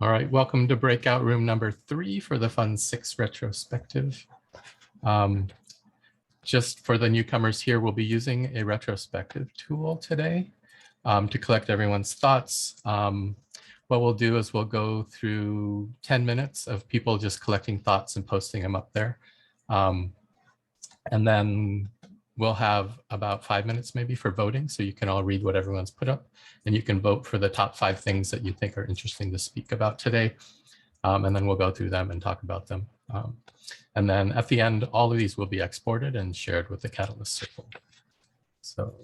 All right, welcome to breakout room number 3 for the Fund 6 retrospective. Just for the newcomers here, we'll be using a retrospective tool today to collect everyone's thoughts. What we'll do is we'll go through 10 minutes of people just collecting thoughts and posting them up there. And then we'll have about 5 minutes maybe for voting, so you can all read what everyone's put up, and you can vote for the top 5 things that you think are interesting to speak about today. And then we'll go through them and talk about them. And then at the end, all of these will be exported and shared with the Catalyst Circle. So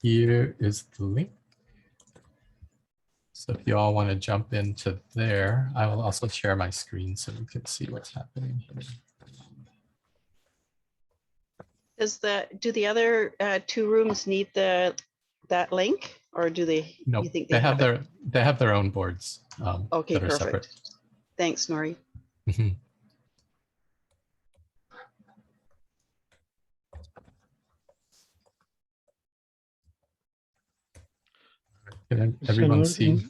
here is the link. So if you all want to jump into there, I will also share my screen so you can see what's happening here. Do the other 2 rooms need that link, or do they? No, you think they have their own boards okay, that are perfect. separate. Thanks, Nori. Can everyone see?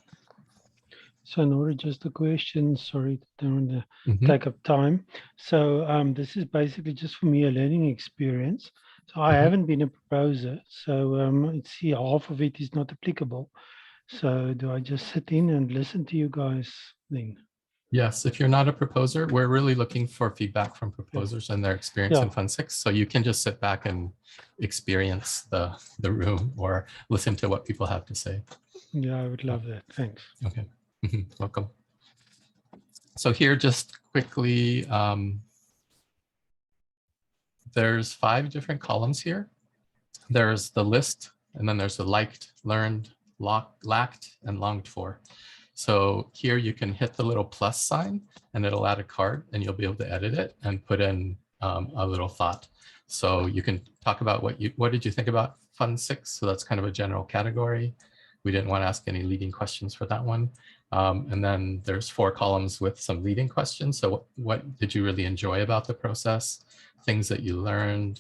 So Nori, just a question, sorry, don't take up time. So this is basically just for me a learning experience. So I haven't been a proposer, so see half of it is not applicable. So do I just sit in and listen to you guys then? Yes, if you're not a proposer, we're really looking for feedback from proposers and their experience in Fund 6. So you can just sit back and experience the room or listen to what people have to say. Yeah, I would love that. Thanks. Okay, welcome. So here, just quickly, there's 5 different columns here. There's the list, and then there's the liked, learned, lacked, and longed for. So here you can hit the little plus sign and it'll add a card, and you'll be able to edit it and put in a little thought. So you can talk about what did you think about Fund 6? So that's kind of a general category. We didn't want to ask any leading questions for that one. And then there's 4 columns with some leading questions. So what did you really enjoy about the process? Things that you learned,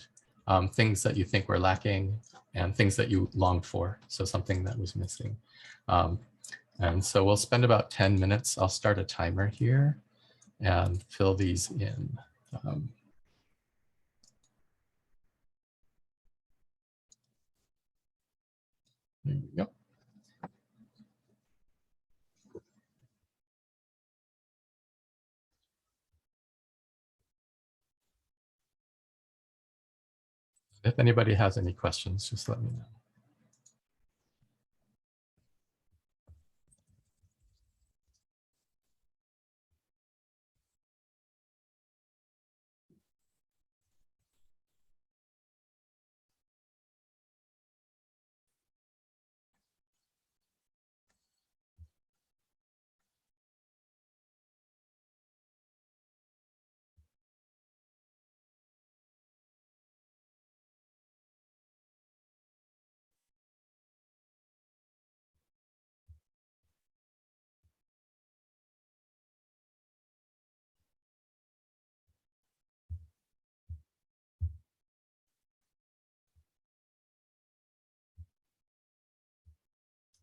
things that you think were lacking, and things that you longed for. So something that was missing. And so we'll spend about 10 minutes. I'll start a timer here and fill these in. There we go. If anybody has any questions, just let me know.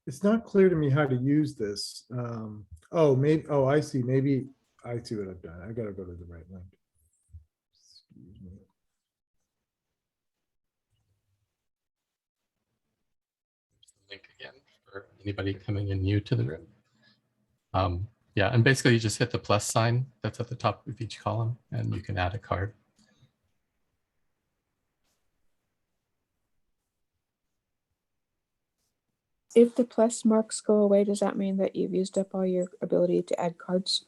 It's not clear to me how to use this. Oh, I see. Maybe I see what I've done. I gotta go to the right link. Excuse me. Link again for anybody coming in new to the room. Yeah, and basically you just hit the plus sign that's at the top of each column, and you can add a card. If the plus marks go away, does that mean that you've used up all your ability to add cards?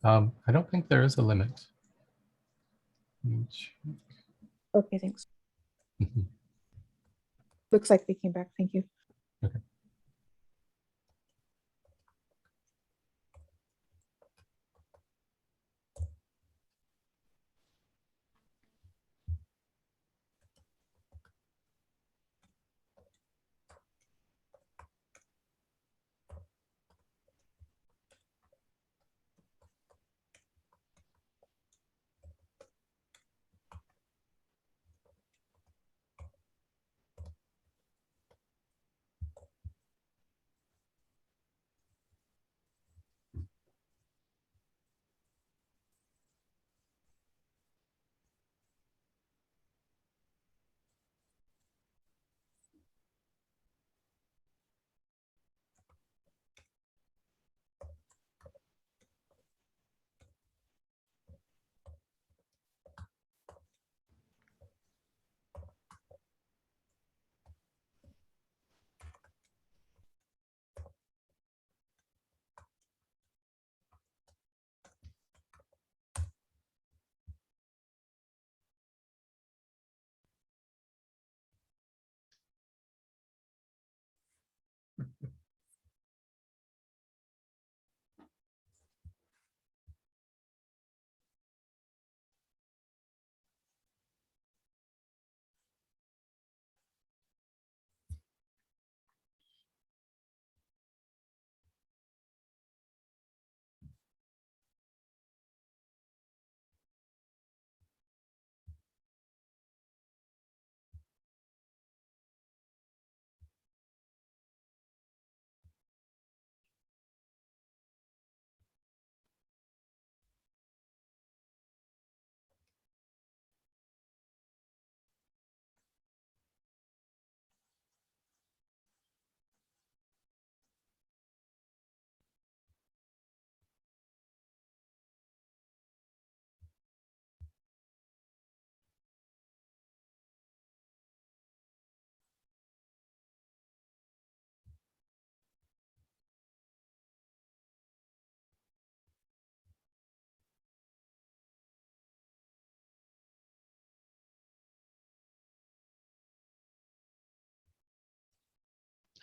I don't think there is a limit. Okay, thanks. Looks like they came back. Thank you. Okay.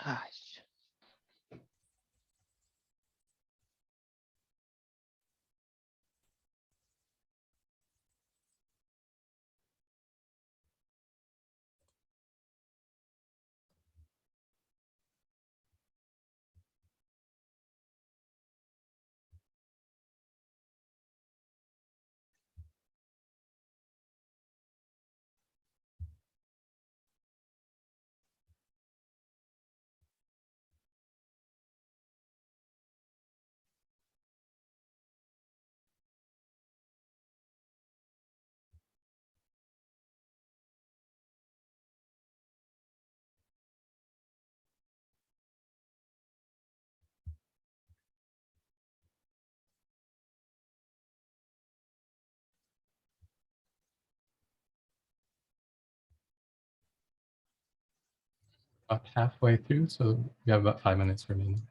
Gosh. About halfway through, so we have about 5 minutes remaining.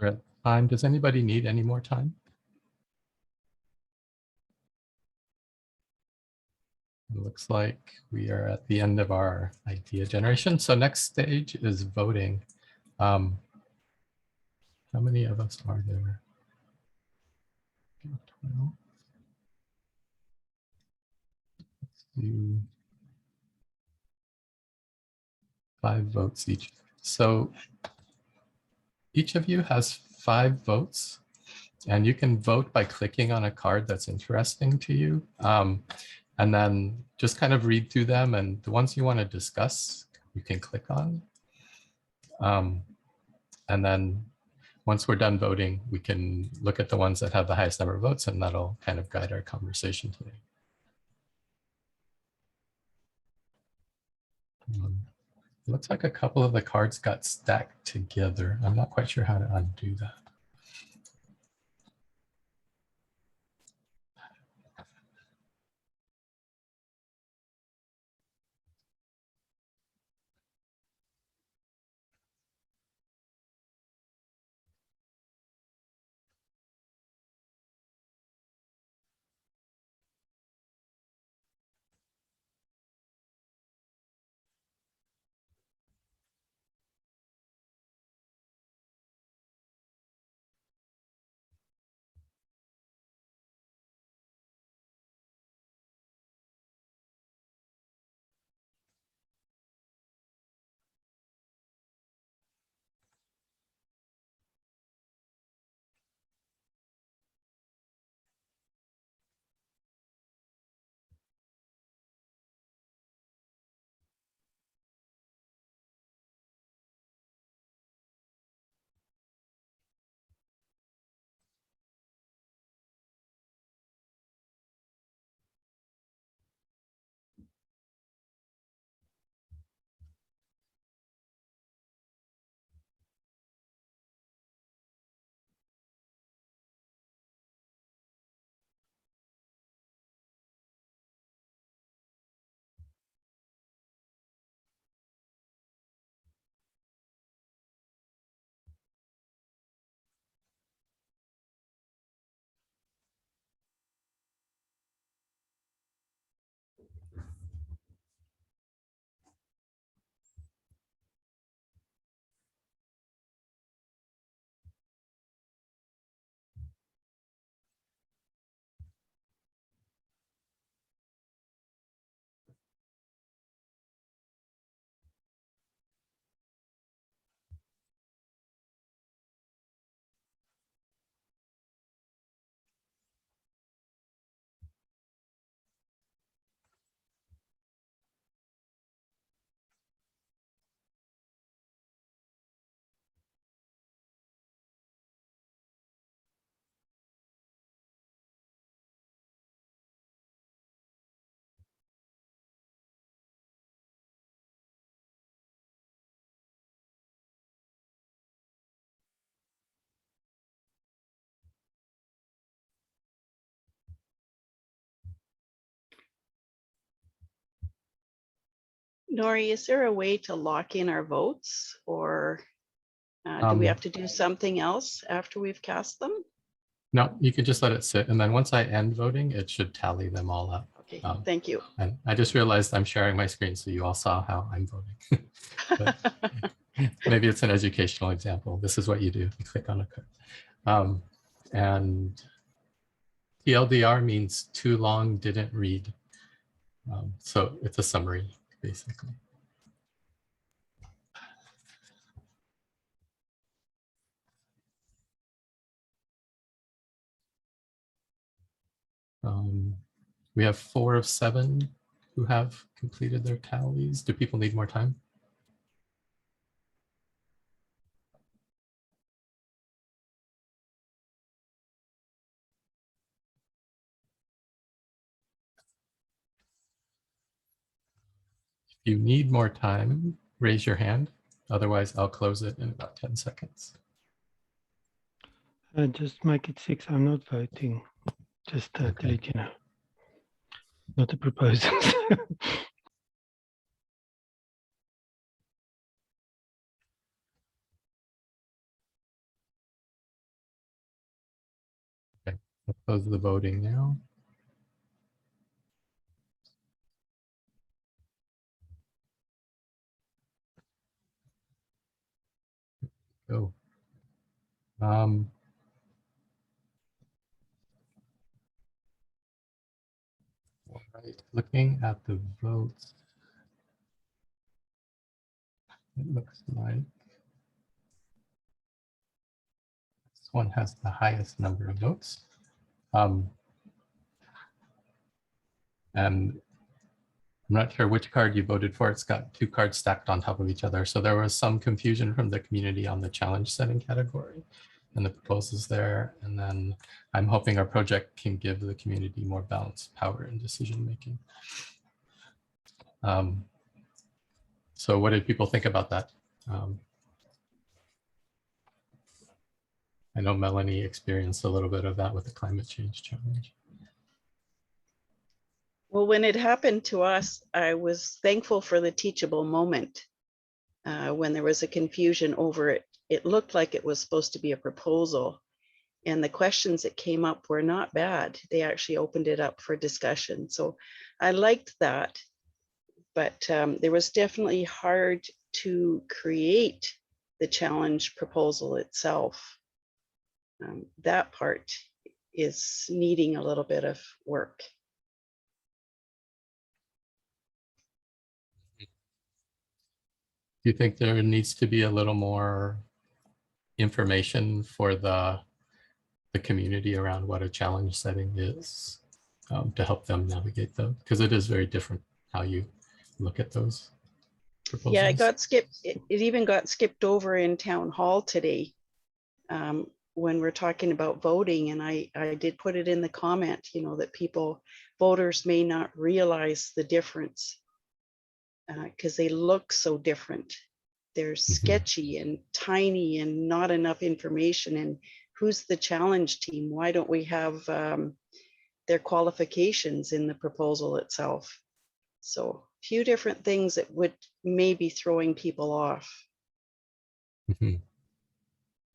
We're at time. Does anybody need any more time? It looks like we are at the end of our idea generation. So next stage is voting. How many of us are there? 12. Let's do 5 votes each. So each of you has 5 votes, and you can vote by clicking on a card that's interesting to you. And then just kind of read through them, and the ones you want to discuss, you can click on. And then once we're done voting, we can look at the ones that have the highest number of votes, and that'll kind of guide our conversation today. It looks like a couple of the cards got stacked together. I'm not quite sure how to undo that. Nori, is there a way to lock in our votes, or do we have to do something else after we've cast them? No, you can just let it sit. And then once I end voting, it should tally them all up. Okay, thank you. And I just realized I'm sharing my screen, so you all saw how I'm voting. Maybe it's an educational example. This is what you do. You click on a card. And TLDR means too long, didn't read. So it's a summary, basically. We have 4 of 7 who have completed their tallies. Do people need more time? If you need more time, raise your hand. Otherwise, I'll close it in about 10 seconds. Just make it 6. I'm not voting. Just to let you know. Not a proposal. close the voting now. Go. All right, looking at the votes, it looks like this one has the highest number of votes. And I'm not sure which card you voted for. It's got two cards stacked on top of each other. So there was some confusion from the community on the challenge setting category and the proposals there. And then I'm hoping our project can give the community more balanced power in decision making. So what did people think about that? I know Melanie experienced a little bit of that with the climate change challenge. Well, when it happened to us, I was thankful for the teachable moment when there was a confusion over it. It looked like it was supposed to be a proposal, and the questions that came up were not bad. They actually opened it up for discussion. So I liked that, but there was definitely hard to create the challenge proposal itself. That part is needing a little bit of work. Do you think there needs to be a little more information for the community around what a challenge setting is to help them navigate them? Because it is very different how you look at those proposals. Yeah, it got skipped. It even got skipped over in town hall today when we're talking about voting. And I did put it in the comment, you know, that voters may not realize the difference because they look so different. They're sketchy and tiny and not enough information. And who's the challenge team? Why don't we have their qualifications in the proposal itself? So a few different things that would maybe throwing people off.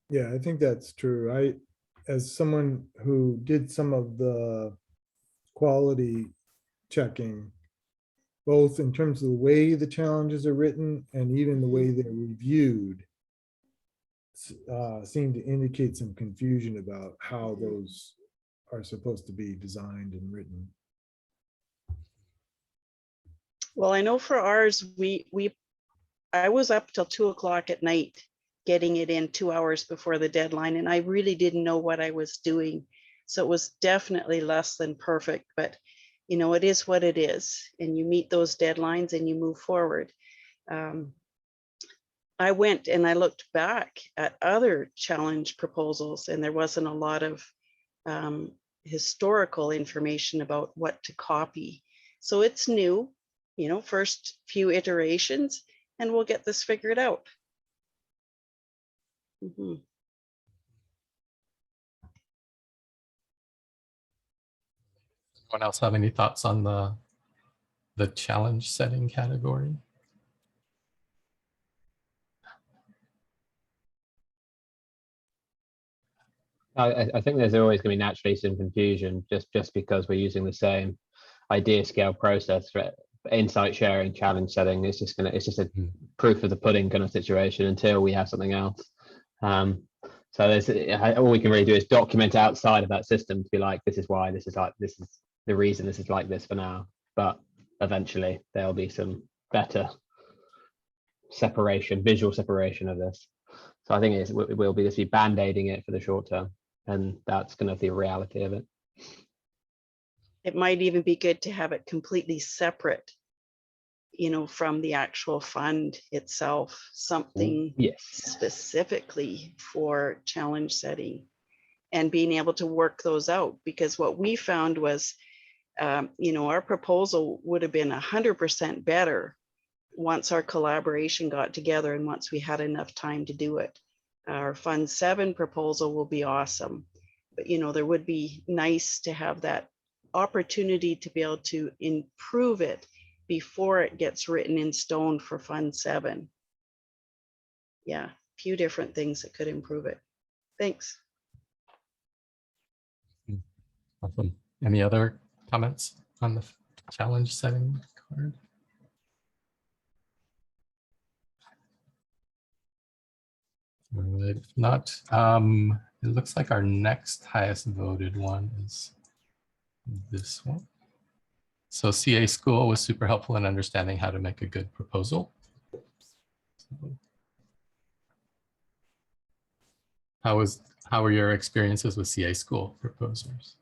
Yeah, I think that's true. As someone who did some of the quality checking, both in terms of the way the challenges are written and even the way they're reviewed, seem to indicate some confusion about how those are supposed to be designed and written. Well, I know for ours, I was up till 2 o'clock at night getting it in 2 hours before the deadline, and I really didn't know what I was doing. So it was definitely less than perfect, but you know, it is what it is, and you meet those deadlines and you move forward. I went and I looked back at other challenge proposals, and there wasn't a lot of historical information about what to copy. So it's new, you know, first few iterations, and we'll get this figured out. Anyone else have any thoughts on the challenge setting category? I think there's always going to be naturally some confusion just because we're using the same idea scale process for insight sharing, challenge setting. It's just a proof of the pudding kind of situation until we have something else. So all we can really do is document outside of that system to be like, this is why, this is the reason this is like this for now. But eventually there'll be some better separation, visual separation of this. So I think it will be just be band-aiding it for the short term, and that's kind of the reality of it. It might even be good to have it completely separate, you know, from the actual fund itself, something specifically for challenge setting and being able to work those out. Because what we found was, you know, our proposal would have been 100% better once our collaboration got together and once we had enough time to do it. Our Fund 7 proposal will be awesome, but you know, there would be nice to have that opportunity to be able to improve it before it gets written in stone for Fund 7. Yeah, a few different things that could improve it. Thanks. Awesome. Any other comments on the challenge setting card? All right. If not, it looks like our next highest voted one is this one. So CA School was super helpful in understanding how to make a good proposal. How were your experiences with CA School proposers?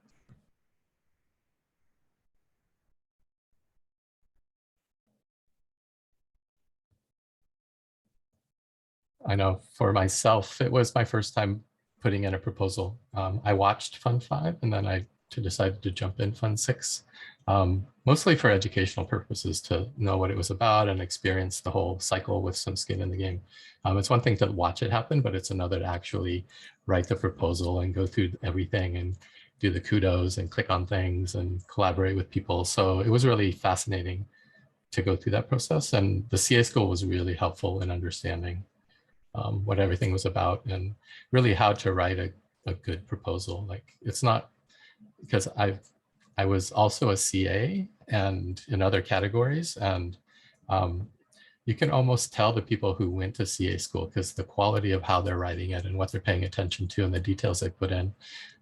I know for myself, it was my first time putting in a proposal. I watched Fund 5 and then I decided to jump in Fund 6, mostly for educational purposes, to know what it was about and experience the whole cycle with some skin in the game. It's one thing to watch it happen, but it's another to actually write the proposal and go through everything and do the kudos and click on things and collaborate with people. So it was really fascinating to go through that process. And the CA School was really helpful in understanding what everything was about and really how to write a good proposal. Like, it's not, because I was also a CA and in other categories, and you can almost tell the people who went to CA school, because the quality of how they're writing it and what they're paying attention to and the details they put in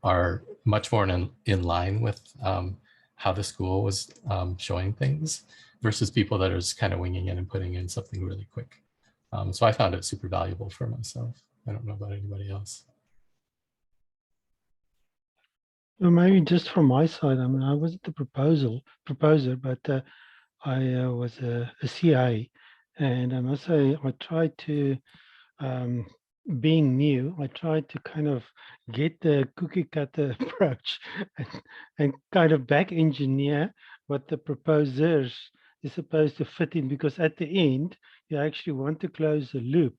are much more in line with how the school was showing things, versus people that are just kind of winging it and putting in something really quick. So I found it super valuable for myself. I don't know about anybody else. Well, maybe just from my side, I mean, I wasn't the proposer, but I was a CA, and I must say I tried to, being new, I tried to kind of get the cookie cutter approach and kind of back engineer what the proposers is supposed to fit in, because at the end, you actually want to close the loop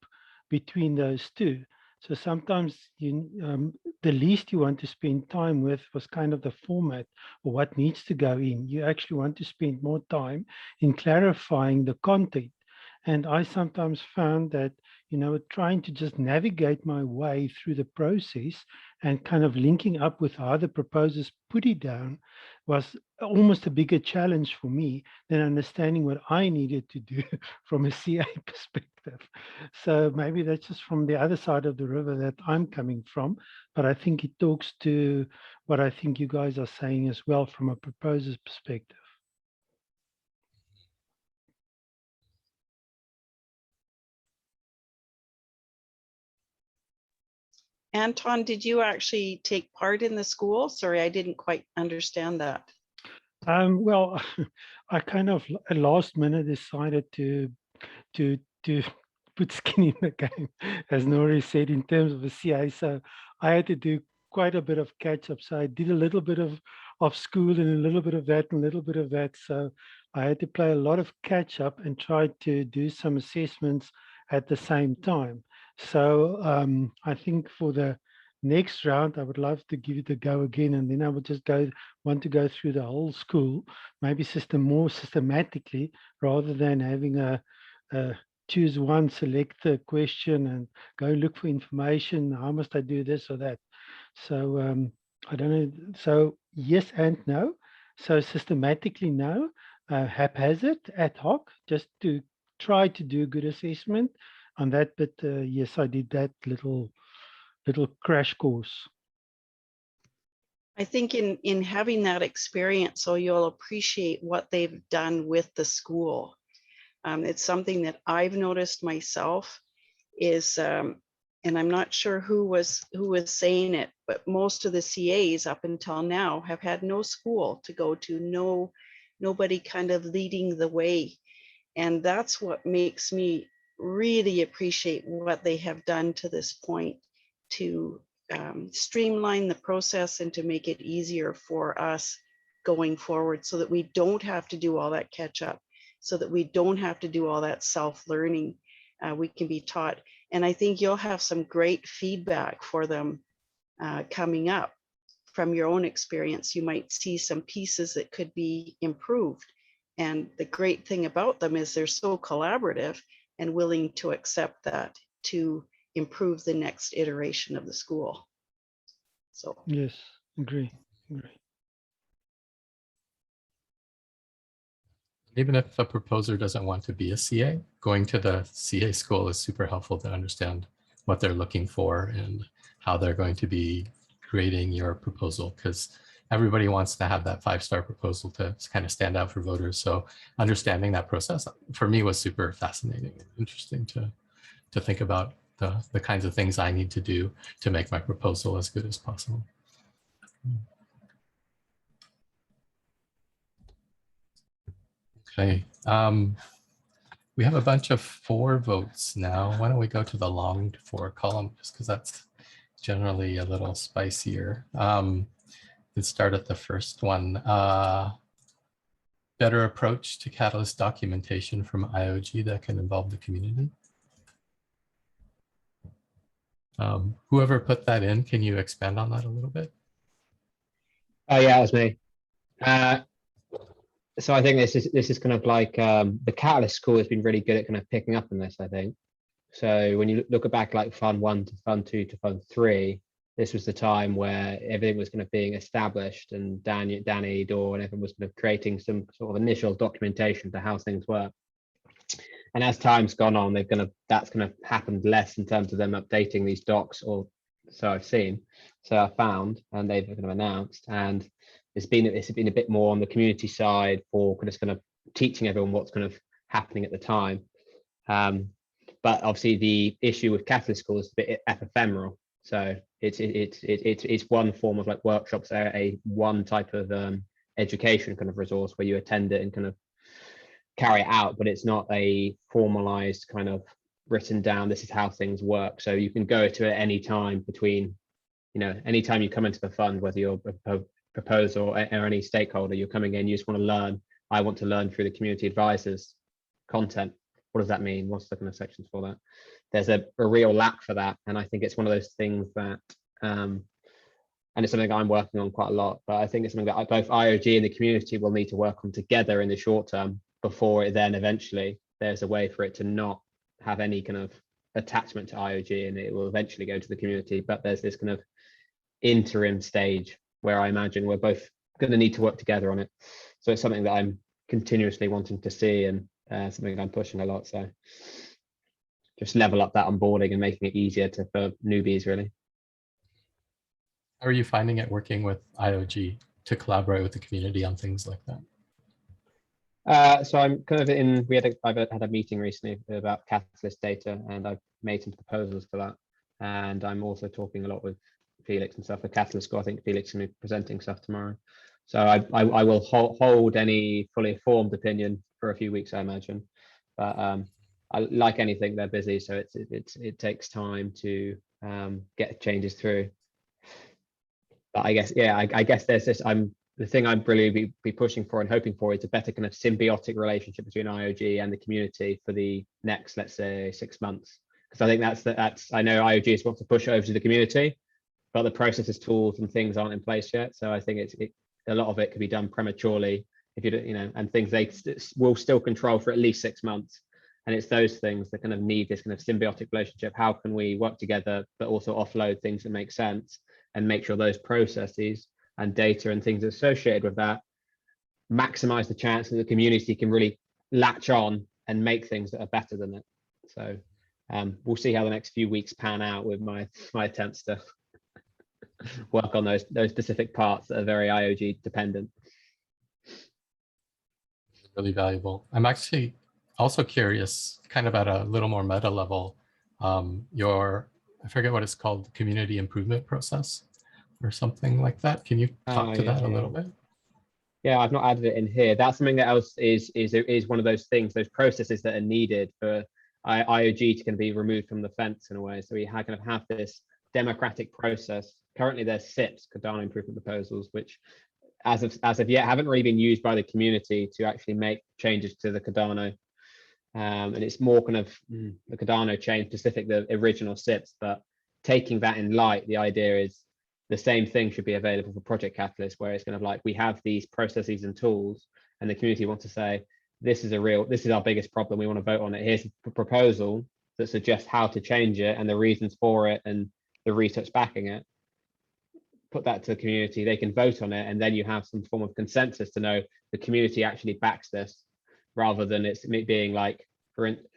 between those two. So sometimes the least you want to spend time with was kind of the format or what needs to go in. You actually want to spend more time in clarifying the content. And I sometimes found that, trying to just navigate my way through the process and kind of linking up with how the proposers put it down was almost a bigger challenge for me than understanding what I needed to do from a CA perspective. So maybe that's just from the other side of the river that I'm coming from, but I think it talks to what I think you guys are saying as well from a proposer's perspective. Anton, did you actually take part in the school? Sorry, I didn't quite understand that. Well, I kind of at last minute decided to put skin in the game, as Nori said, in terms of a CA. So I had to do quite a bit of catch up. So I did a little bit of school and a little bit of that and a little bit of that. So I had to play a lot of catch up and try to do some assessments at the same time. So I think for the next round, I would love to give it a go again, and then I would just want to go through the whole school, maybe more systematically, rather than having a choose one, select the question and go look for information. How must I do this or that? So I don't know. So yes and no. So systematically no, haphazard, ad hoc, just to try to do a good assessment on that. But yes, I did that little crash course. I think in having that experience, so you'll appreciate what they've done with the school. It's something that I've noticed myself is, and I'm not sure who was saying it, but most of the CAs up until now have had no school to go to, nobody kind of leading the way. And that's what makes me really appreciate what they have done to this point to streamline the process and to make it easier for us going forward, so that we don't have to do all that catch up, so that we don't have to do all that self-learning. We can be taught. And I think you'll have some great feedback for them coming up from your own experience. You might see some pieces that could be improved. And the great thing about them is they're so collaborative and willing to accept that to improve the next iteration of the school. So yes, agree. Even if a proposer doesn't want to be a CA, going to the CA school is super helpful to understand what they're looking for and how they're going to be creating your proposal, because everybody wants to have that 5-star proposal to kind of stand out for voters. So understanding that process for me was super fascinating and interesting to think about the kinds of things I need to do to make my proposal as good as possible. Okay. We have a bunch of 4 votes now. Why don't we go to the longed for column, just because that's generally a little spicier. Let's start at the first one. Better approach to Catalyst documentation from IOG that can involve the community. Whoever put that in, can you expand on that a little bit? Oh yeah, that's me. So I think this is kind of like the Catalyst school has been really good at kind of picking up on this, I think. So when you look back like Fund 1 to Fund 2 to Fund 3, this was the time where everything was kind of being established, and Danny, Dor, and everyone was kind of creating some sort of initial documentation to how things work. And as time's gone on, that's kind of happened less in terms of them updating these docs, or so I've seen, so I found, and they've kind of announced. And it's been a bit more on the community side for kind of teaching everyone what's kind of happening at the time. But obviously the issue with Catalyst School is a bit ephemeral. So it's one form of like workshops, one type of education kind of resource where you attend it and kind of carry it out, but it's not a formalized kind of written down, this is how things work. So you can go to it any time between, anytime you come into the fund, whether you're a proposer or any stakeholder, you're coming in, you just want to learn. I want to learn through the community advisors content. What does that mean? What's the kind of sections for that? There's a real lack for that. And I think it's one of those things that, and it's something I'm working on quite a lot, but I think it's something that both IOG and the community will need to work on together in the short term, before it then eventually there's a way for it to not have any kind of attachment to IOG, and it will eventually go to the community. But there's this kind of interim stage where I imagine we're both going to need to work together on it. So it's something that I'm continuously wanting to see, and something I'm pushing a lot. So just level up that onboarding and making it easier for newbies, really. How are you finding it working with IOG to collaborate with the community on things like that? So I'm kind of I've had a meeting recently about Catalyst data, and I've made some proposals for that. And I'm also talking a lot with Felix and stuff for Catalyst School. I think Felix is going to be presenting stuff tomorrow. So I will hold any fully formed opinion for a few weeks, I imagine. But I, like anything, they're busy, so it takes time to get changes through. But I guess, yeah, I guess there's this. The thing I'm really be pushing for and hoping for is a better kind of symbiotic relationship between IOG and the community for the next, let's say, 6 months. Because I think that's I know IOG wants to push over to the community, but the processes, tools, and things aren't in place yet. So I think a lot of it could be done prematurely if and things they will still control for at least 6 months. And it's those things that kind of need this kind of symbiotic relationship. How can we work together, but also offload things that make sense, and make sure those processes and data and things associated with that maximize the chance that the community can really latch on and make things that are better than it. So we'll see how the next few weeks pan out with my attempts to work on those specific parts that are very IOG dependent. Really valuable. I'm actually also curious, kind of at a little more meta level, I forget what it's called, community improvement process or something like that. Can you talk to that a little bit? Yeah, I've not added it in here. That's something that else is one of those things, those processes that are needed for IOG to kind of be removed from the fence in a way. So we kind of have this democratic process. Currently, there's SIPs, Cardano Improvement Proposals, which as of yet haven't really been used by the community to actually make changes to the Cardano. And it's more kind of the Cardano chain specific, the original SIPs, but taking that in light, the idea is the same thing should be available for Project Catalyst, where it's kind of like we have these processes and tools, and the community wants to say, this is our biggest problem. We want to vote on it. Here's a proposal that suggests how to change it and the reasons for it and the research backing it. Put that to the community, they can vote on it, and then you have some form of consensus to know the community actually backs this. rather than it's me being like,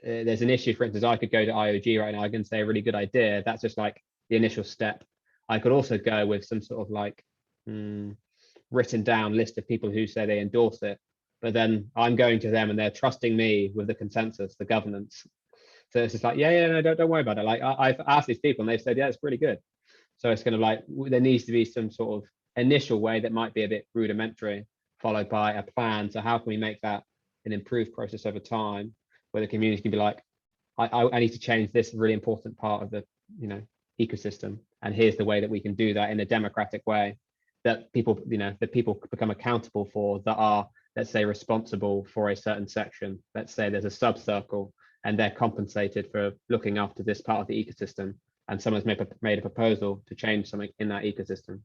there's an issue, for instance, I could go to IOG right now, I can say a really good idea. That's just like the initial step. I could also go with some sort of like written down list of people who say they endorse it, but then I'm going to them and they're trusting me with the consensus, the governance. So it's just like, yeah, no, don't worry about it. Like I've asked these people and they've said, yeah, it's pretty good. So it's kind of like, there needs to be some sort of initial way that might be a bit rudimentary, followed by a plan. So how can we make that an improved process over time, where the community can be like, I need to change this really important part of the, ecosystem, and here's the way that we can do that in a democratic way, that people, that people become accountable for, that are, let's say, responsible for a certain section. Let's say there's a sub-circle and they're compensated for looking after this part of the ecosystem, and someone's made a proposal to change something in that ecosystem.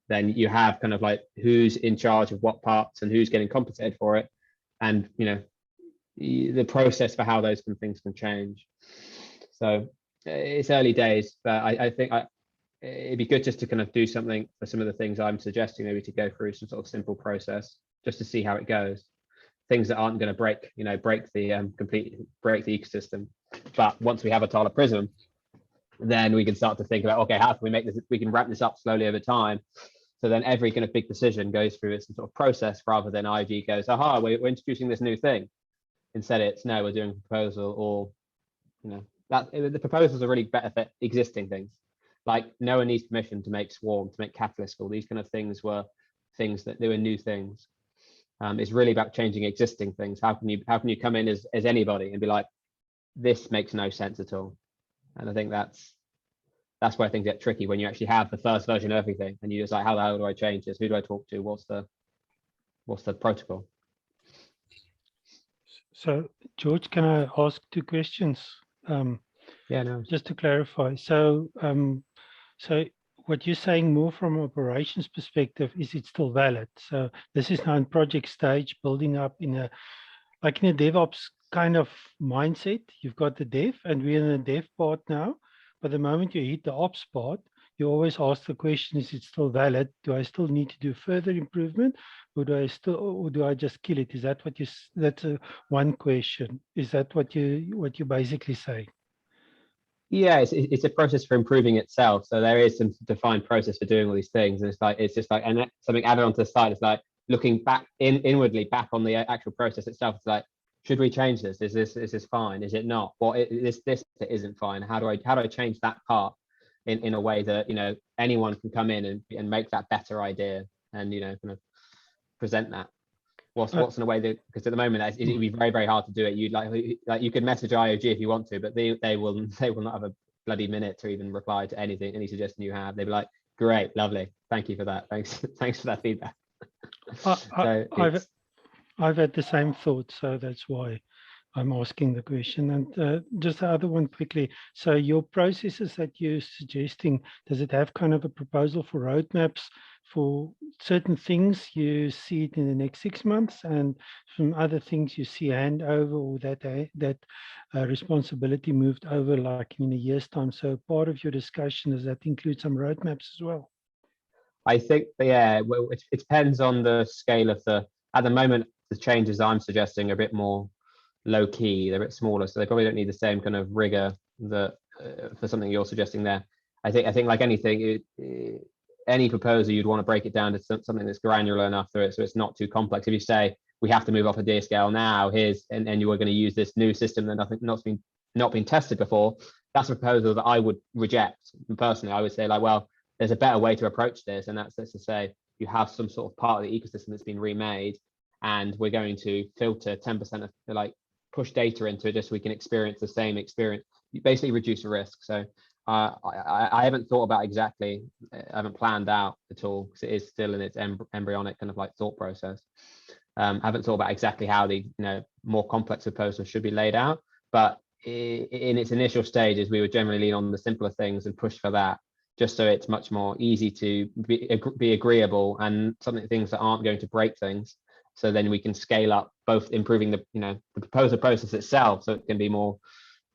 Then you have kind of like who's in charge of what parts and who's getting compensated for it, and the process for how those things can change. So it's early days, but I think it'd be good just to kind of do something for some of the things I'm suggesting, maybe to go through some sort of simple process just to see how it goes. Things that aren't going to break the ecosystem. But once we have a Tala Prism, then we can start to think about, okay, how can we make this? We can ramp this up slowly over time. So then every kind of big decision goes through its sort of process, rather than IG goes, aha, we're introducing this new thing. Instead, it's no, we're doing a proposal, or that the proposals are really better for existing things. Like no one needs permission to make Swarm, to make Catalyst School. These kind of things were things that they were new things. It's really about changing existing things. How can you come in as anybody and be like, this makes no sense at all? And I think that's where things get tricky, when you actually have the first version of everything and you just like, how the hell do I change this? Who do I talk to? What's the protocol? So George, can I ask 2 questions? Yeah, no. Just to clarify. So so what you're saying more from operations perspective, is it still valid? So this is now in project stage, building up in a DevOps kind of mindset. You've got the dev, and we're in the dev part now. But the moment you hit the ops part, you always ask the question, is it still valid? Do I still need to do further improvement, or do I just kill it? Is that what that's one question? Is that what you basically say? Yeah, it's a process for improving itself. So there is some defined process for doing all these things, and it's just like, and something added onto the side is like looking back inwardly back on the actual process itself. It's like, should we change this? Is this fine? Is it not? Well, this isn't fine. How do I change that part in a way that anyone can come in and make that better idea, and kind of present that. What's in a way that, because at the moment it'd be very, very hard to do it. You'd like you could message IOG if you want to, but they will not have a bloody minute to even reply to anything, any suggestion you have. They'd be like, great, lovely, thank you for that, thanks for that feedback. I've had the same thought, so that's why I'm asking the question. And just the other one quickly. So your processes that you're suggesting, does it have kind of a proposal for roadmaps for certain things? You see it in the next 6 months, and from other things you see handover, or that responsibility moved over like in a year's time. So part of your discussion, does that include some roadmaps as well? I think, yeah, well, it depends on the scale of at the moment, the changes I'm suggesting are a bit more low key, they're a bit smaller, so they probably don't need the same kind of rigor that for something you're suggesting there. I think like anything, any proposal, you'd want to break it down to something that's granular enough so it's not too complex. If you say we have to move off a DA scale now, and you are going to use this new system that not been tested before, that's a proposal that I would reject. And personally, I would say like, well, there's a better way to approach this, and that's to say you have some sort of part of the ecosystem that's been remade, and we're going to filter 10% of like push data into it just so we can experience the same experience. You basically reduce the risk. So I haven't thought about exactly, I haven't planned out at all, because it is still in its embryonic kind of like thought process. I haven't thought about exactly how the more complex proposals should be laid out, but in its initial stages, we would generally lean on the simpler things and push for that, just so it's much more easy to be agreeable, and things that aren't going to break things. So then we can scale up, both improving the proposal process itself, so it can be more,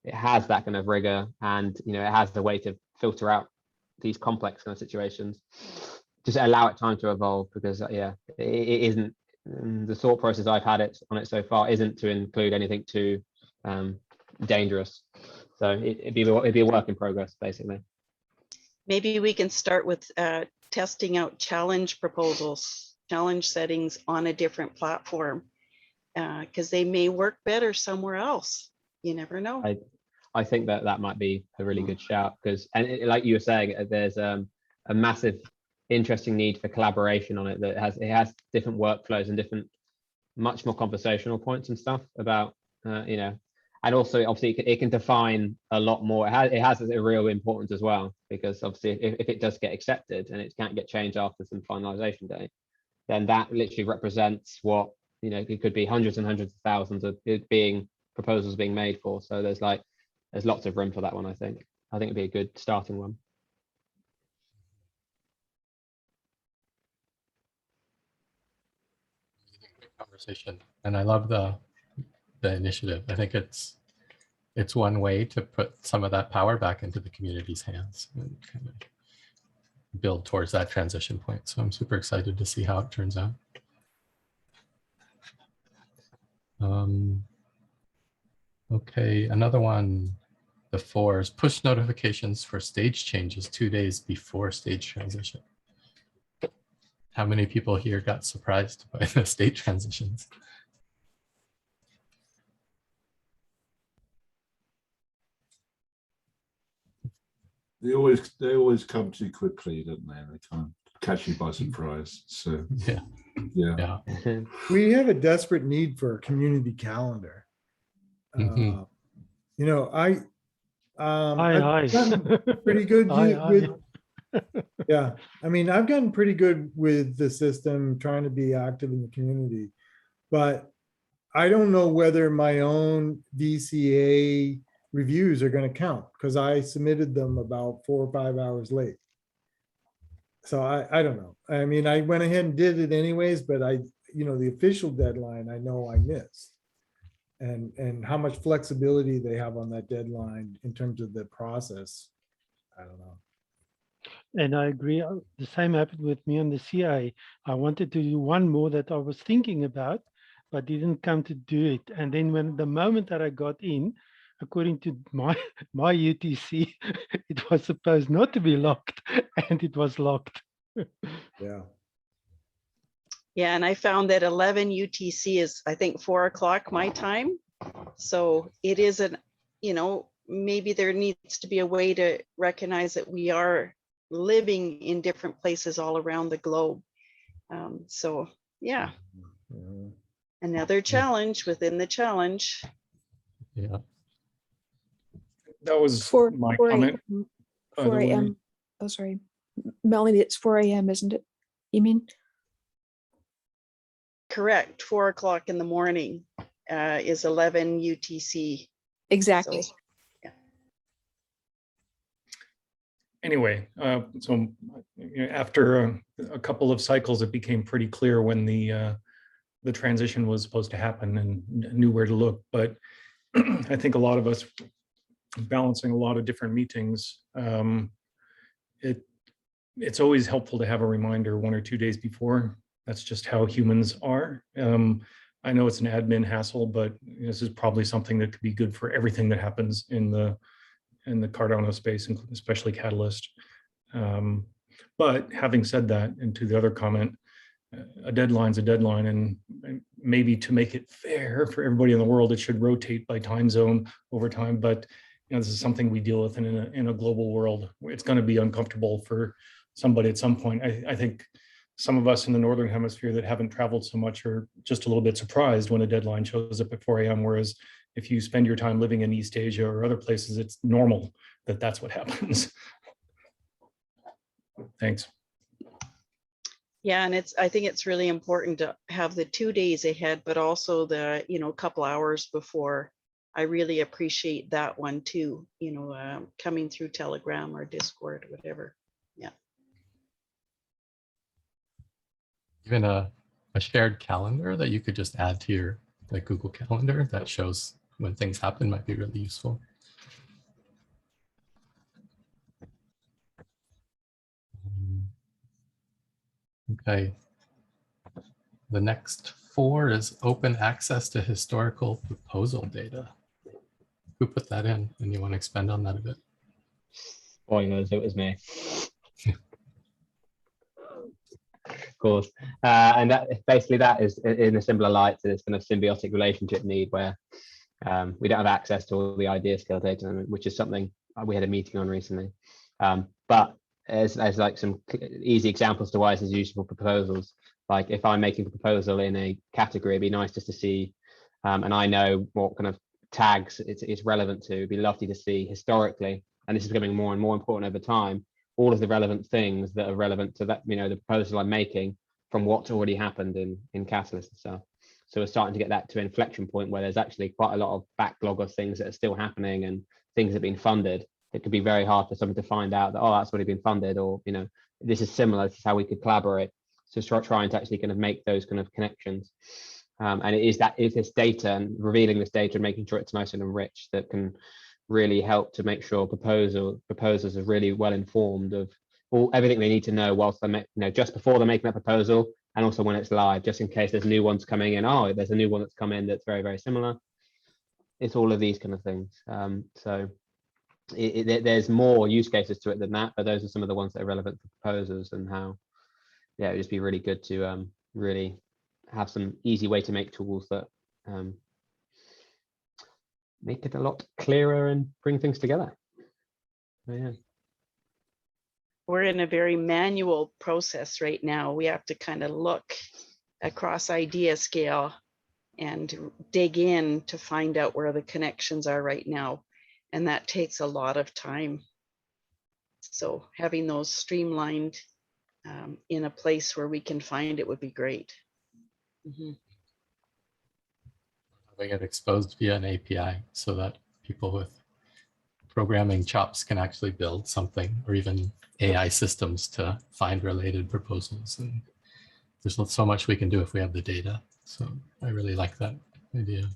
it has that kind of rigor, and it has the way to filter out these complex kind of situations. Just allow it time to evolve, because it isn't the thought process I've had on it so far isn't to include anything too dangerous. So it'd be a work in progress, basically. Maybe we can start with testing out challenge proposals, challenge settings on a different platform, because they may work better somewhere else. You never know. I think that might be a really good shout, because, and like you were saying, there's a massive, interesting need for collaboration on it. That it has different workflows and different, much more conversational points and stuff about, you know, and also obviously it can define a lot more. It has a real importance as well, because obviously if it does get accepted and it can't get changed after some finalization day, then that literally represents what, you know, it could be hundreds and hundreds of thousands of proposals being made for. So there's lots of room for that one. I think it'd be a good starting one. Great conversation, and I love the initiative. I think it's one way to put some of that power back into the community's hands and kind of build towards that transition point. So I'm super excited to see how it turns out. Okay, another one, the 4 is push notifications for stage changes 2 days before stage transition. How many people here got surprised by the state transitions? They always come too quickly, don't they? They kind of catch you by surprise. So yeah. We have a desperate need for a community calendar. Mhm. You know, I've Aye. gotten pretty good Aye. with, yeah. I mean, I've gotten pretty good with the system, trying to be active in the community, but I don't know whether my own DCA reviews are going to count, because I submitted them about 4 or 5 hours late. So I don't know. I mean, I went ahead and did it anyways, but the official deadline, I know I missed. And how much flexibility they have on that deadline in terms of the process, I don't know. And I agree. The same happened with me on the CA. I wanted to do one more that I was thinking about, but didn't come to do it. And then when the moment that I got in, according to my UTC, it was supposed not to be locked, and it was locked. Yeah. Yeah, and I found that 11 UTC is, I think, 4 o'clock my time. So it isn't, maybe there needs to be a way to recognize that we are living in different places all around the globe. So yeah, another challenge within the challenge. Yeah. That was 4 my 4 comment. a.m. by the 4 way. a.m. Oh, sorry. Melanie, it's 4 a.m., isn't it? You mean? Correct. 4 o'clock in the morning is 11 UTC. Exactly. So, yeah. Anyway, so after a couple of cycles, it became pretty clear when the transition was supposed to happen and knew where to look. But I think a lot of us balancing a lot of different meetings, it's always helpful to have a reminder 1 or 2 days before. That's just how humans are. I know it's an admin hassle, but this is probably something that could be good for everything that happens in the Cardano space, especially Catalyst. But having said that, and to the other comment, a deadline's a deadline, and maybe to make it fair for everybody in the world, it should rotate by time zone over time. But this is something we deal with in a global world. It's going to be uncomfortable for somebody at some point. I think some of us in the Northern Hemisphere that haven't traveled so much are just a little bit surprised when a deadline shows up at 4 a.m. Whereas if you spend your time living in East Asia or other places, it's normal that that's what happens. Thanks. Yeah, and I think it's really important to have the 2 days ahead, but also the, couple hours before. I really appreciate that one too, coming through Telegram or Discord, whatever. Yeah. Even a shared calendar that you could just add to your Google Calendar that shows when things happen might be really useful. Okay. the next 4 is open access to historical proposal data. Who put that in? And you want to expand on that a bit? Spoilers, it was me. Of course. And that basically that is in a similar light to this kind of symbiotic relationship need where we don't have access to all the idea scale data, which is something we had a meeting on recently. But as like some easy examples to why this is useful for proposals, like if I'm making a proposal in a category, it'd be nice just to see, and I know what kind of tags it's relevant to. It'd be lovely to see historically, and this is becoming more and more important over time, all of the relevant things that are relevant to that, the proposal I'm making from what's already happened in Catalyst and stuff. So we're starting to get that to an inflection point where there's actually quite a lot of backlog of things that are still happening and things that have been funded. It could be very hard for someone to find out that, oh, that's already been funded, or, this is similar, this is how we could collaborate. So start trying to actually kind of make those kind of connections. And it is this data and revealing this data and making sure it's nice and enriched that can really help to make sure proposals are really well informed of everything they need to know whilst they're just before they're making that proposal, and also when it's live, just in case there's new ones coming in. Oh, there's a new one that's come in that's very, very similar. It's all of these kind of things. So there's more use cases to it than that, but those are some of the ones that are relevant for proposals, and how, it would just be really good to really have some easy way to make tools that make it a lot clearer and bring things together. So, yeah. We're in a very manual process right now. We have to kind of look across idea scale and dig in to find out where the connections are right now. And that takes a lot of time. So having those streamlined in a place where we can find it would be great. Mm-hmm. Having it exposed via an API so that people with programming chops can actually build something, or even AI systems to find related proposals. And there's so much we can do if we have the data. So I really like that idea.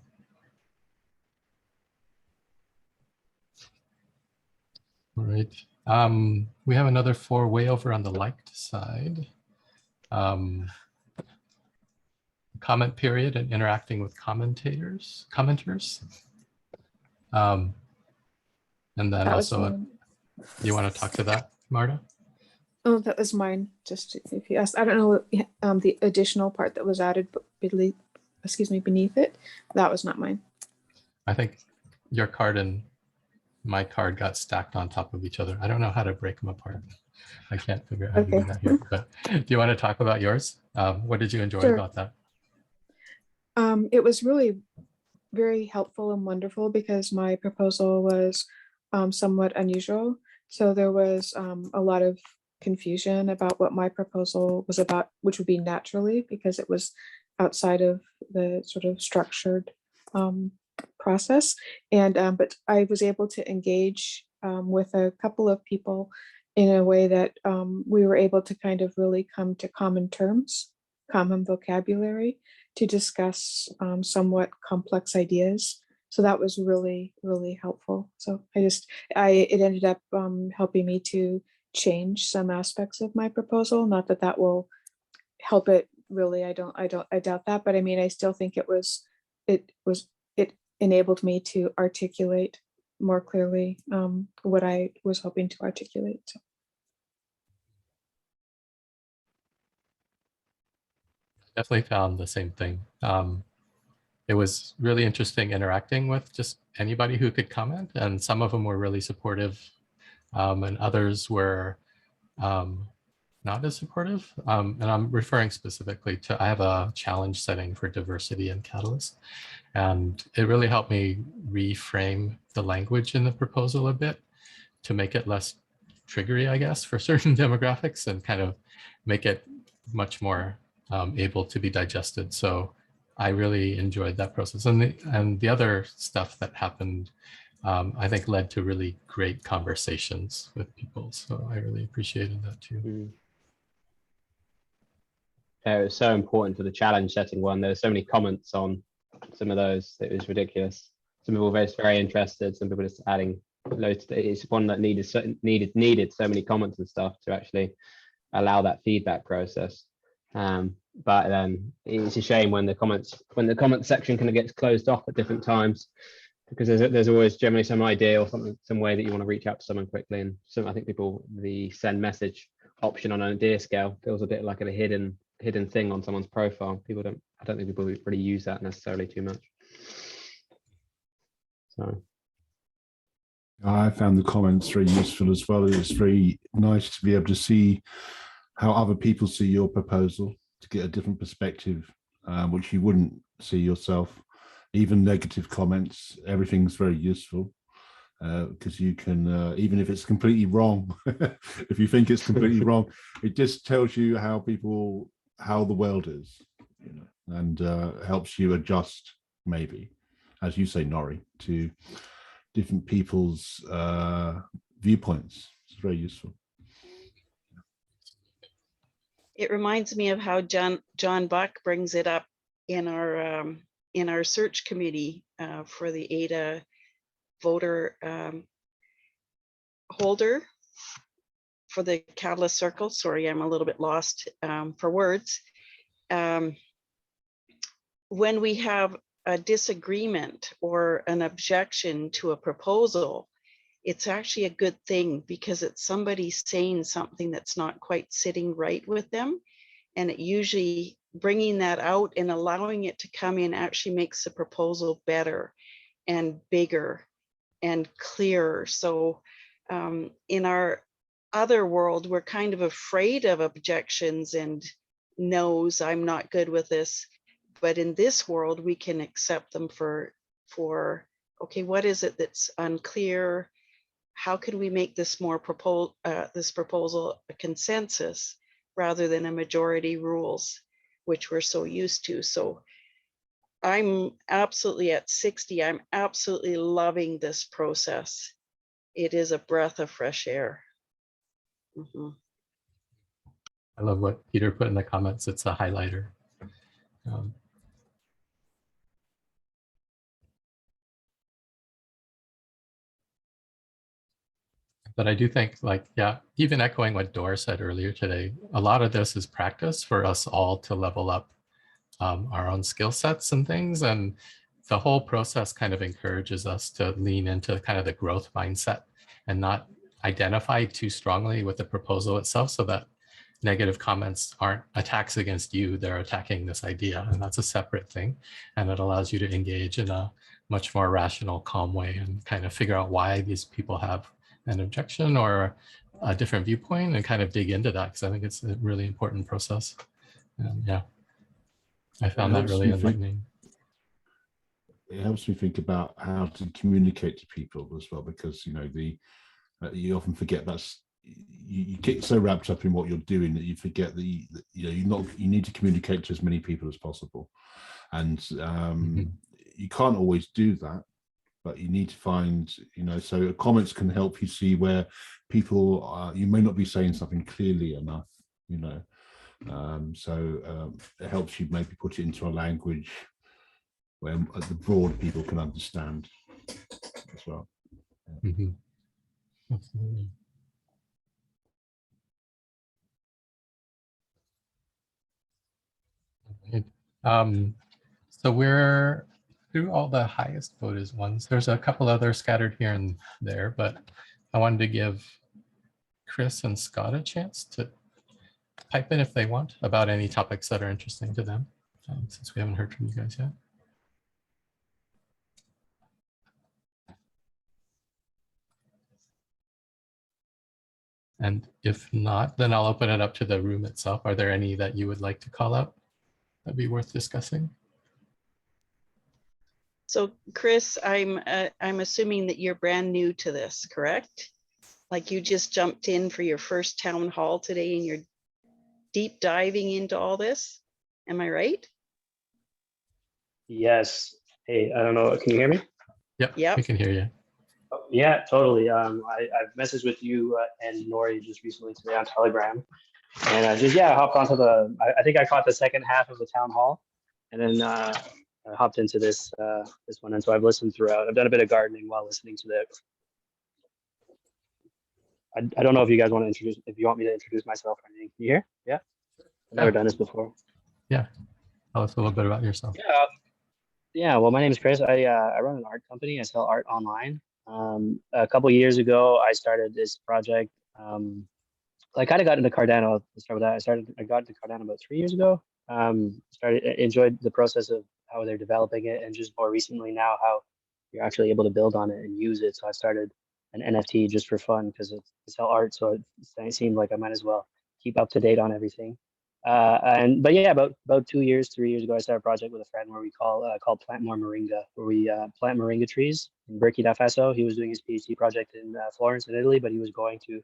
All right. We have another 4 way over on the liked side. Comment period and interacting with commenters. And then That was also, mine. you want to talk to that, Marta? Oh, that was mine. Just if you asked, I don't know the additional part that was added beneath it. That was not mine. I think your card and my card got stacked on top of each other. I don't know how to break them apart. I can't figure out how to do that here. But do you want to talk about yours? What did you enjoy about that? It was really very helpful and wonderful because my proposal was somewhat unusual. So there was a lot of confusion about what my proposal was about, which would be naturally because it was outside of the sort of structured process. And but I was able to engage with a couple of people in a way that we were able to kind of really come to common terms, common vocabulary to discuss somewhat complex ideas. So that was really, really helpful. So it ended up helping me to change some aspects of my proposal. Not that that will help it really. I doubt that. But I mean, I still think it enabled me to articulate more clearly what I was hoping to articulate. So. Definitely found the same thing. It was really interesting interacting with just anybody who could comment, and some of them were really supportive, and others were not as supportive. And I'm referring specifically to, I have a challenge setting for diversity in Catalyst, and it really helped me reframe the language in the proposal a bit to make it less triggery, I guess, for certain demographics, and kind of make it much more able to be digested. So I really enjoyed that process. And the other stuff that happened, I think led to really great conversations with people. So I really appreciated that too. It was so important for the challenge setting one. There were so many comments on some of those. It was ridiculous. Some people were very interested. Some people just adding loads. It's one that needed so many comments and stuff to actually allow that feedback process. but it's a shame when the comment section kind of gets closed off at different times, because there's always generally some idea or something, some way that you want to reach out to someone quickly. And so I think the send message option on an idea scale feels a bit like a hidden thing on someone's profile. I don't think people really use that necessarily too much. So I found the comments very useful as well. It's very nice to be able to see how other people see your proposal, to get a different perspective, which you wouldn't see yourself. Even negative comments, everything's very useful, because you can, even if it's completely wrong, if you think it's completely wrong, it just tells you how the world is, you know, and helps you adjust, maybe, as you say, Nori, to different people's viewpoints. It's very useful. It reminds me of how John Buck brings it up in our search committee for the ADA voter holder for the Catalyst Circle. Sorry, I'm a little bit lost for words. When we have a disagreement or an objection to a proposal, it's actually a good thing, because it's somebody saying something that's not quite sitting right with them. And it usually bringing that out and allowing it to come in actually makes the proposal better and bigger and clearer. So in our other world, we're kind of afraid of objections and no's, I'm not good with this. But in this world, we can accept them for okay, what is it that's unclear? How can we make this this proposal a consensus rather than a majority rules, which we're so used to? So I'm absolutely at 60. I'm absolutely loving this process. It is a breath of fresh air. Mm-hmm. I love what Peter put in the comments. It's a highlighter. But I do think, like, yeah, even echoing what Dora said earlier today, a lot of this is practice for us all to level up our own skill sets and things. And the whole process kind of encourages us to lean into kind of the growth mindset and not identify too strongly with the proposal itself, so that negative comments aren't attacks against you, they're attacking this idea. And that's a separate thing. And it allows you to engage in a much more rational, calm way and kind of figure out why these people have an objection or a different viewpoint, and kind of dig into that, because I think it's a really important process. Yeah, I found that really enlightening. It helps me think about how to communicate to people as well, because, you know, you often forget that's, you get so wrapped up in what you're doing that you forget that you need to communicate to as many people as possible, and you can't always do that. But you need to find, you know, so comments can help you see where people you may not be saying something clearly enough, you know. It helps you maybe put it into a language where the broad people can understand as well. Mm-hmm. Absolutely. So we're through all the highest voted ones. There's a couple other scattered here and there, but I wanted to give Chris and Scott a chance to pipe in if they want about any topics that are interesting to them, since we haven't heard from you guys yet. And if not, then I'll open it up to the room itself. Are there any that you would like to call out that'd be worth discussing? So Chris, I'm assuming that you're brand new to this, correct? Like you just jumped in for your first town hall today and you're deep diving into all this. Am I right? Yes. Hey, I don't know. Can you hear me? Yep. We can hear you. Oh, yeah, totally. I've messaged with you and Nori just recently today on Telegram. And I hopped onto I think I caught the second half of the town hall, and then I hopped into this one. And so I've listened throughout. I've done a bit of gardening while listening to it. I don't know if you guys want to if you want me to introduce myself or anything. Can you hear? Yeah. I've never done this before. Yeah, tell us a little bit about yourself. Yeah. Well, my name is Chris. I run an art company. I sell art online. A couple years ago, I started this project. I kind of got into Cardano. Let's start with that. I got into Cardano about 3 years ago. Enjoyed the process of how they're developing it, and just more recently now how you're actually able to build on it and use it. So I started an NFT just for fun because I sell art, so it seemed like I might as well keep up to date on everything. But yeah, about 2 years, 3 years ago, I started a project with a friend where we called Plant More Moringa, where we plant moringa trees in Burkina Faso. He was doing his PhD project in Florence in Italy, but he was going to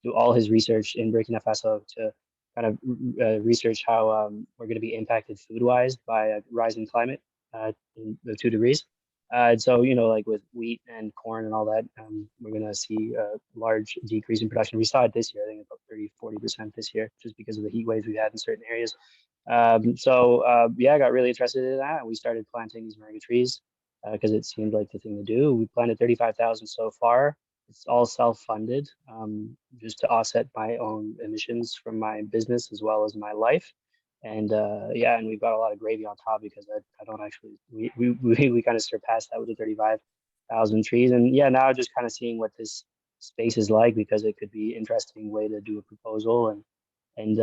do all his research in Burkina Faso to kind of research how we're going to be impacted food-wise by a rising climate in the 2 degrees. And so, like with wheat and corn and all that, we're going to see a large decrease in production. We saw it this year, I think about 30-40% this year, just because of the heat waves we had in certain areas. Yeah, I got really interested in that. And we started planting these moringa trees because it seemed like the thing to do. We planted 35,000 so far. It's all self-funded, just to offset my own emissions from my business as well as my life. And yeah, and we've got a lot of gravy on top because I don't actually, we kind of surpassed that with the 35,000 trees. And yeah, now just kind of seeing what this space is like, because it could be an interesting way to do a proposal, and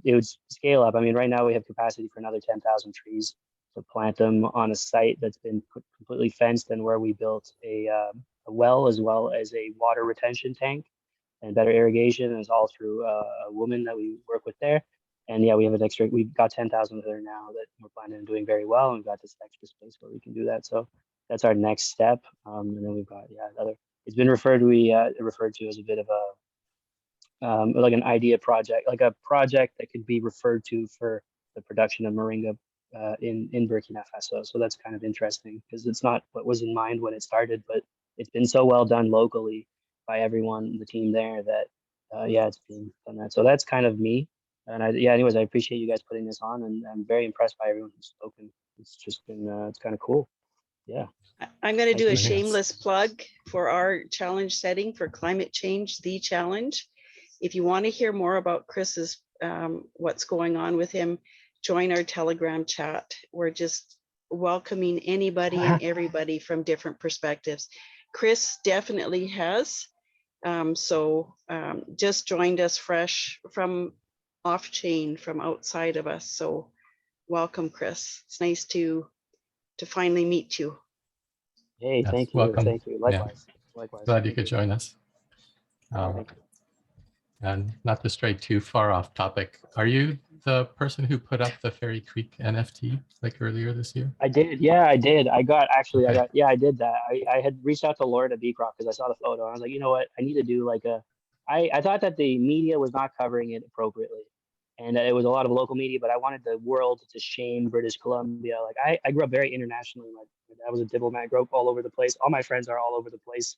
it would scale up. I mean, right now we have capacity for another 10,000 trees to plant them on a site that's been completely fenced, and where we built a well as well as a water retention tank and better irrigation. And it's all through a woman that we work with there. And yeah, we have we've got 10,000 there now that we're planning on doing very well. And we've got this extra space where we can do that. So that's our next step. And then we've got, it's been referred to as a bit of a, like an idea project, like a project that could be referred to for the production of moringa in Burkina Faso. So that's kind of interesting because it's not what was in mind when it started, but it's been so well done locally by everyone, the team there, that yeah, it's been done that. So that's kind of me. And anyways, I appreciate you guys putting this on, and I'm very impressed by everyone who's spoken. It's just been, it's kind of cool. Yeah. I'm going to do a Thank you. shameless plug for our challenge setting for climate change, the challenge. If you want to hear more about Chris's, what's going on with him, join our Telegram chat. We're just welcoming anybody and everybody from different perspectives. Chris definitely has. Just joined us fresh from off chain, from outside of us. So welcome, Chris. It's nice to finally meet you. Hey, Yes, thank you. welcome. Thank you. Likewise. Yeah. Likewise. Glad you could join us. And not to stray too far off topic, are you the person who put up the Fairy Creek NFT like earlier this year? I did. Yeah, I did. I did that. I had reached out to Lorna Beecroft because I saw the photo. I was like, you know what? I need to do like I thought that the media was not covering it appropriately. And it was a lot of local media, but I wanted the world to shame British Columbia. Like I grew up very internationally. My dad was a diplomat, grew up all over the place. All my friends are all over the place.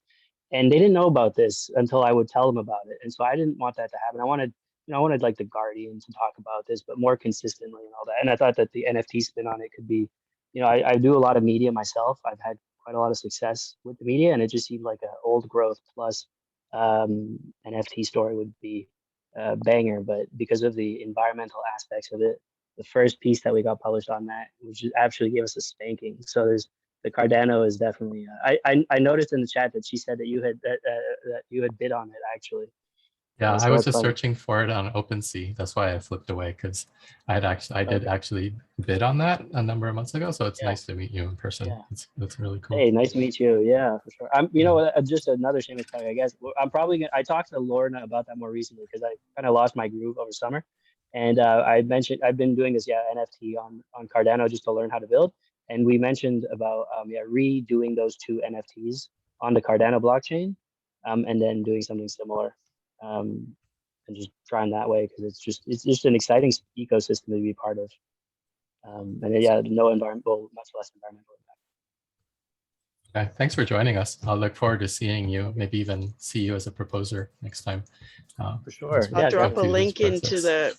And they didn't know about this until I would tell them about it. And so I didn't want that to happen. I wanted like the Guardian to talk about this, but more consistently and all that. And I thought that the NFT spin on it could be, I do a lot of media myself. I've had quite a lot of success with the media, and it just seemed like an old growth plus NFT story would be a banger. But because of the environmental aspects of it, the first piece that we got published on that, which actually gave us a spanking. So the Cardano is definitely. I noticed in the chat that she said that you had bid on it actually. Yeah, so I was that's just fun. searching for it on OpenSea. That's why I flipped away, because I did actually bid on that a number of months ago. So it's nice to meet you in person. Yeah. It's really cool. Hey, nice to meet you. Yeah, for sure. Just another shameless plug, I guess. I'm probably gonna. I talked to Lorna about that more recently because I kind of lost my groove over summer, and I mentioned I've been doing this NFT on Cardano just to learn how to build, and we mentioned about redoing those two NFTs on the Cardano blockchain, and then doing something similar, and just trying that way because it's just an exciting ecosystem to be part of, and no environmental, much less environmental impact. Okay, thanks for joining us. I'll look forward to seeing you, maybe even see you as a proposer next time. For sure. I'll drop a link into the.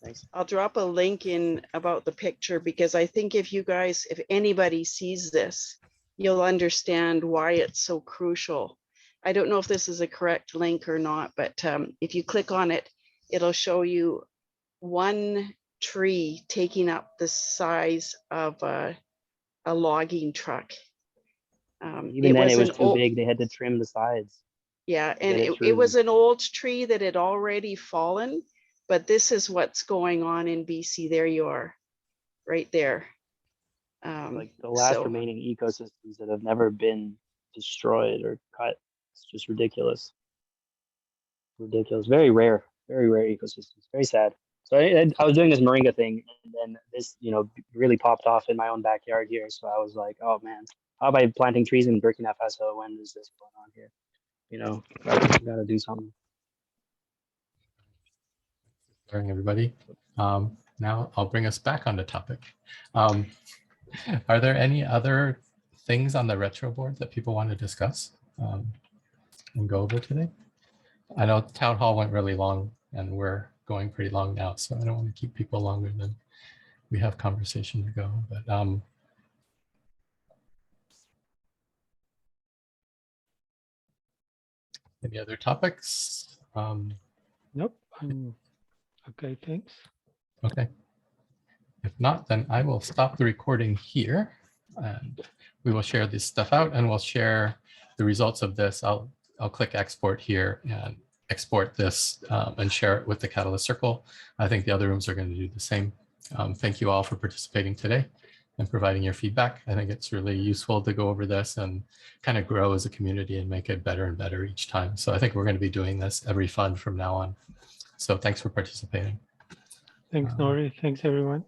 Thanks. I'll drop a link in about the picture, because I think if anybody sees this, you'll understand why it's so crucial. I don't know if this is a correct link or not, but if you click on it, it'll show you one tree taking up the size of a logging truck. Even then, it was an too old, big. They had to trim the sides. yeah, to and get it it through. was an old tree that had already fallen, but this is what's going on in BC. There you are, right there. Like the last So remaining ecosystems that have never been destroyed or cut. It's just ridiculous. Ridiculous. Very rare ecosystems. Very sad. So I was doing this moringa thing, and then this, really popped off in my own backyard here. So I was like, oh man, how about planting trees in Burkina Faso? When is this going on here? Gotta do something. Sharing, everybody. Now I'll bring us back on the topic. Are there any other things on the retro board that people want to discuss and go over today? I know town hall went really long and we're going pretty long now, so I don't want to keep people longer than we have conversation to go. But any other topics? Nope. Okay, thanks. Okay. If not, then I will stop the recording here and we will share this stuff out and we'll share the results of this. I'll click export here and export this and share it with the Catalyst Circle. I think the other rooms are going to do the same. Thank you all for participating today and providing your feedback. I think it's really useful to go over this and kind of grow as a community and make it better and better each time. So I think we're going to be doing this every fund from now on. So thanks for participating. Thanks, Nori. Thanks, everyone.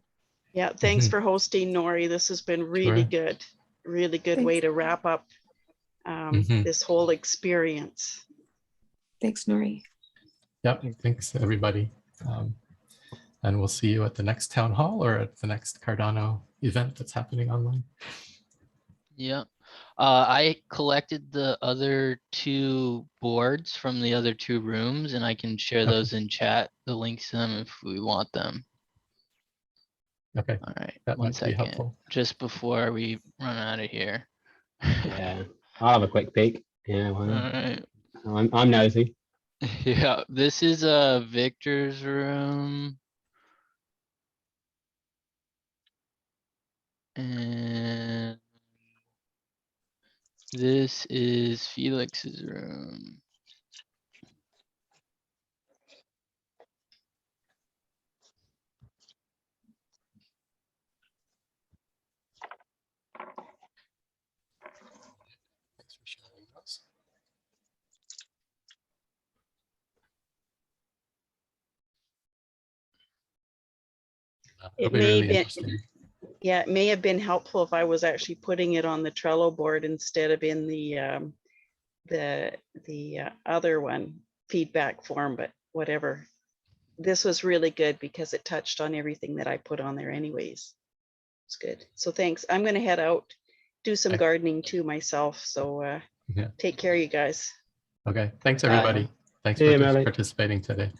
yeah, thanks for hosting, Nori. This has been really good. Really good way to wrap up this whole experience. Thanks, Nori. Yep, thanks everybody. And we'll see you at the next town hall or at the next Cardano event that's happening online. Yeah. I collected the other 2 boards from the other 2 rooms and I can share those in chat, the links to them if we want them. Okay. All right. That One might be second. helpful. Just before we run out of here. Yeah, I'll have a quick peek. Yeah, All right. I'm nosy. Yeah, this is Victor's room. And this is Felix's room. Thanks for sharing those. It It'll be may really be, interesting. yeah, it may have been helpful if I was actually putting it on the Trello board instead of in the other one, feedback form, but whatever. This was really good because it touched on everything that I put on there anyways. It's good. So thanks. I'm going to head out, do some gardening too myself. So Yeah. take care, you guys. Okay. Thanks, everybody. Thanks for participating today.